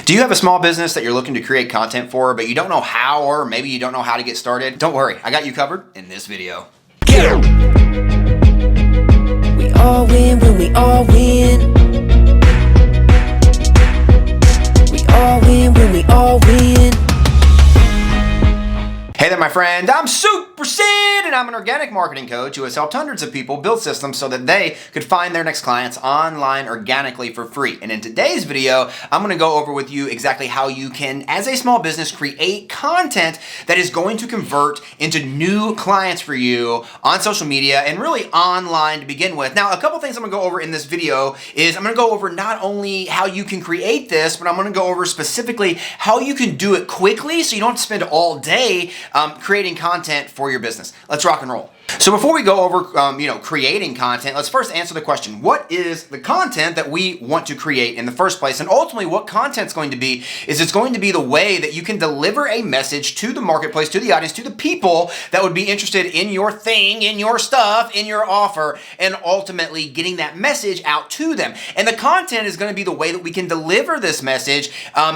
Do you have a small business that you're looking to create content for, but you don't know how, or maybe you don't know how to get started? Don't worry, I got you covered in this video. Yeah. We all win when we all win. We all win when we all win. Hey there, my friend. I'm Super Sid, and I'm an organic marketing coach who has helped hundreds of people build systems so that they could find their next clients online organically for free. And in today's video, I'm going to go over with you exactly how you can, as a small business, create content that is going to convert into new clients for you on social media and really online to begin with. Now, a couple things I'm going to go over in this video is I'm going to go over not only how you can create this, but I'm going to go over specifically how you can do it quickly so you don't have to spend all day creating content for your business. Let's rock and roll. So before we go over, creating content, let's first answer the question: what is the content that we want to create in the first place? And ultimately, what content's going to be is it's going to be the way that you can deliver a message to the marketplace, to the audience, to the people that would be interested in your thing, in your stuff, in your offer, and ultimately getting that message out to them. And the content is going to be the way that we can deliver this message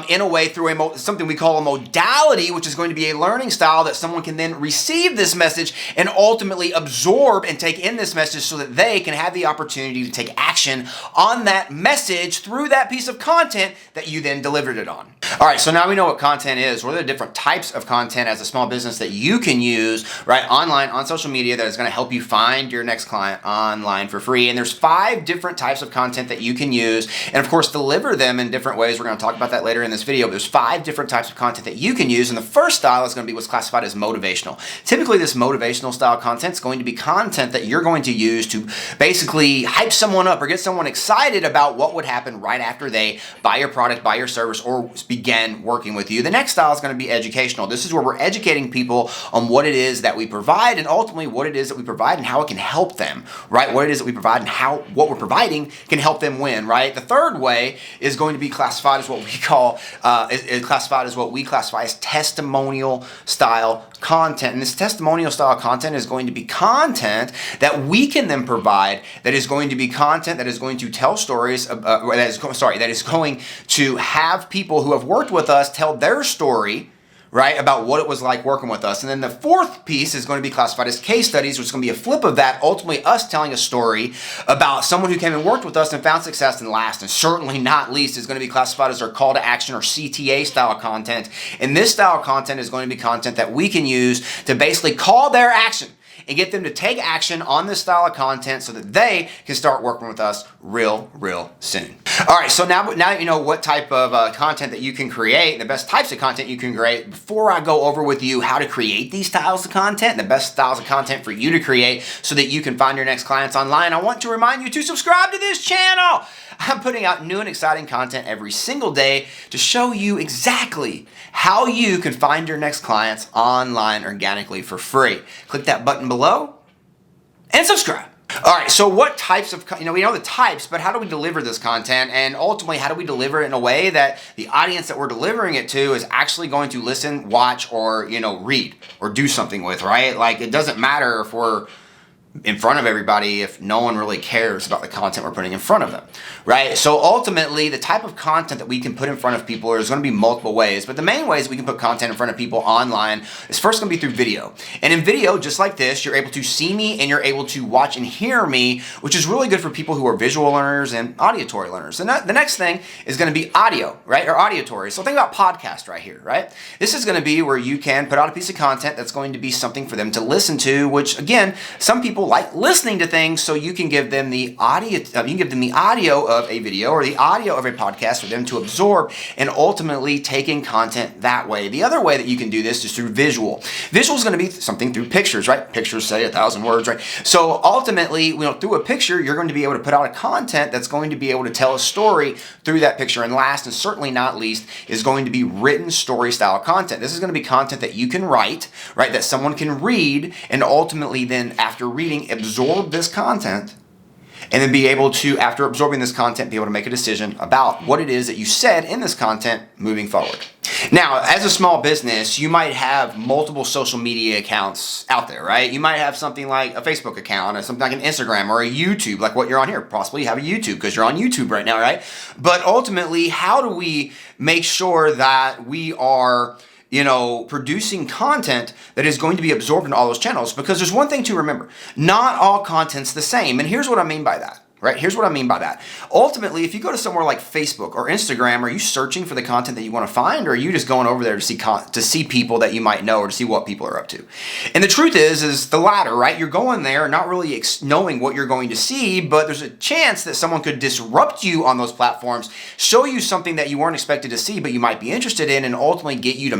in a way through something we call a modality, which is going to be a learning style that someone can then receive this message and ultimately absorb and take in this message so that they can have the opportunity to take action on that message through that piece of content that you then delivered it on. All right, so now we know what content is. What are the different types of content as a small business that you can use right online on social media that is going to help you find your next client online for free? And there's 5 different types of content that you can use and of course deliver them in different ways. We're going to talk about that later in this video. But there's 5 different types of content that you can use, and the first style is going to be what's classified as motivational. Typically this motivational style content is going to be content that you're going to use to basically hype someone up or get someone excited about what would happen right after they buy your product, buy your service, or begin working with you. The next style is going to be educational. This is where we're educating people on what it is that we provide and ultimately what it is that we provide and how it can help them, right? What it is that we provide and how what we're providing can help them win, right? The third way is going to be classified as what we call, classify as testimonial style content. And this testimonial style content is going to be content that we can then provide that is going to be content that is going to tell stories, that is going to have people who have worked with us tell their story, right, about what it was like working with us. And then the fourth piece is going to be classified as case studies, which is going to be a flip of that, ultimately us telling a story about someone who came and worked with us and found success. And last, and certainly not least, is going to be classified as our call to action or CTA style content. And this style of content is going to be content that we can use to basically call their action and get them to take action on this style of content so that they can start working with us real soon. All right, so now that you know what type of content that you can create, the best types of content you can create, before I go over with you how to create these styles of content, the best styles of content for you to create so that you can find your next clients online, I want to remind you to subscribe to this channel. I'm putting out new and exciting content every single day to show you exactly how you can find your next clients online organically for free. Click that button below and subscribe. All right, so what types of, we know the types, but how do we deliver this content? And ultimately, how do we deliver it in a way that the audience that we're delivering it to is actually going to listen, watch, or, read or do something with, right? Like, it doesn't matter if we're in front of everybody if no one really cares about the content we're putting in front of them, right? So ultimately, the type of content that we can put in front of people is going to be multiple ways, but the main ways we can put content in front of people online is first going to be through video. And in video, just like this, you're able to see me and you're able to watch and hear me, which is really good for people who are visual learners and auditory learners. And the next thing is going to be audio, right? Or auditory. So think about podcast right here, right? This is going to be where you can put out a piece of content that's going to be something for them to listen to, which again, some people like listening to things, so you can give them the audio. You can give them the audio of a video or the audio of a podcast for them to absorb, and ultimately taking content that way. The other way that you can do this is through visual. Visual is going to be something through pictures, right? Pictures say 1,000 words, right? So ultimately, through a picture, you're going to be able to put out a content that's going to be able to tell a story through that picture. And last, and certainly not least, is going to be written story style content. This is going to be content that you can write, right? That someone can read, and ultimately then after reading, absorb this content and then be able to, after absorbing this content, be able to make a decision about what it is that you said in this content moving forward. Now, as a small business, you might have multiple social media accounts out there, right? You might have something like a Facebook account or something like an Instagram or a YouTube, like what you're on here. Possibly you have a YouTube because you're on YouTube right now, right? But ultimately, how do we make sure that we are producing content that is going to be absorbed in all those channels? Because there's one thing to remember. Not all content's the same. And here's what I mean by that. Right? Here's what I mean by that. Ultimately, if you go to somewhere like Facebook or Instagram, are you searching for the content that you want to find, or are you just going over there to see people that you might know or to see what people are up to? And the truth is the latter, right? You're going there not really knowing what you're going to see, but there's a chance that someone could disrupt you on those platforms, show you something that you weren't expected to see, but you might be interested in, and ultimately get you to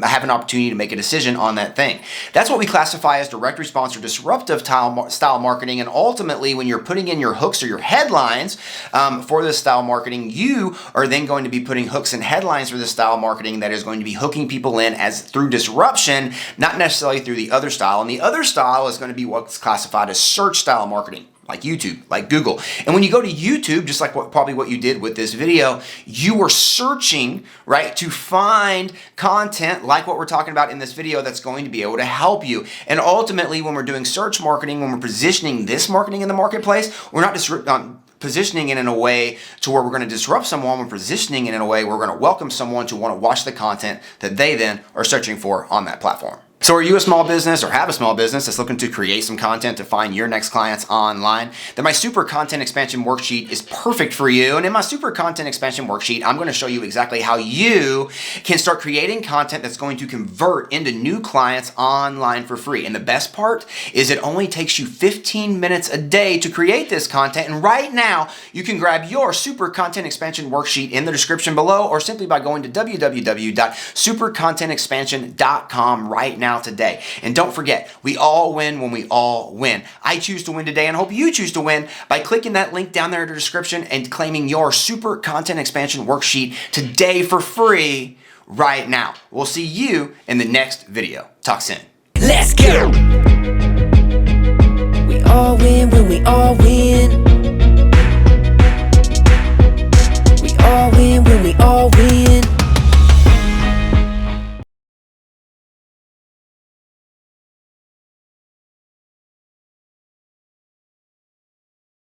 have an opportunity to make a decision on that thing. That's what we classify as direct response or disruptive style marketing. And ultimately, when you're putting in your hooks or your headlines for this style marketing, you are then going to be putting hooks and headlines for this style marketing that is going to be hooking people in as through disruption, not necessarily through the other style. And the other style is going to be what's classified as search style marketing, like YouTube, like Google. And when you go to YouTube, just like probably what you did with this video, you were searching, right, to find content like what we're talking about in this video that's going to be able to help you. And ultimately, when we're doing search marketing, when we're positioning this marketing in the marketplace, we're not positioning it in a way to where we're going to disrupt someone. We're positioning it in a way where we're going to welcome someone to want to watch the content that they then are searching for on that platform. So are you a small business or have a small business that's looking to create some content to find your next clients online? Then my Super Content Expansion Worksheet is perfect for you. And in my Super Content Expansion Worksheet, I'm going to show you exactly how you can start creating content that's going to convert into new clients online for free. And the best part is it only takes you 15 minutes a day to create this content. And right now, you can grab your Super Content Expansion Worksheet in the description below, or simply by going to www.supercontentexpansion.com right now today. And don't forget, we all win when we all win. I choose to win today, and hope you choose to win by clicking that link down there in the description and claiming your Super Content Expansion Worksheet today for free right now. We'll see you in the next video. Talk soon. Let's go. We all win when we all win.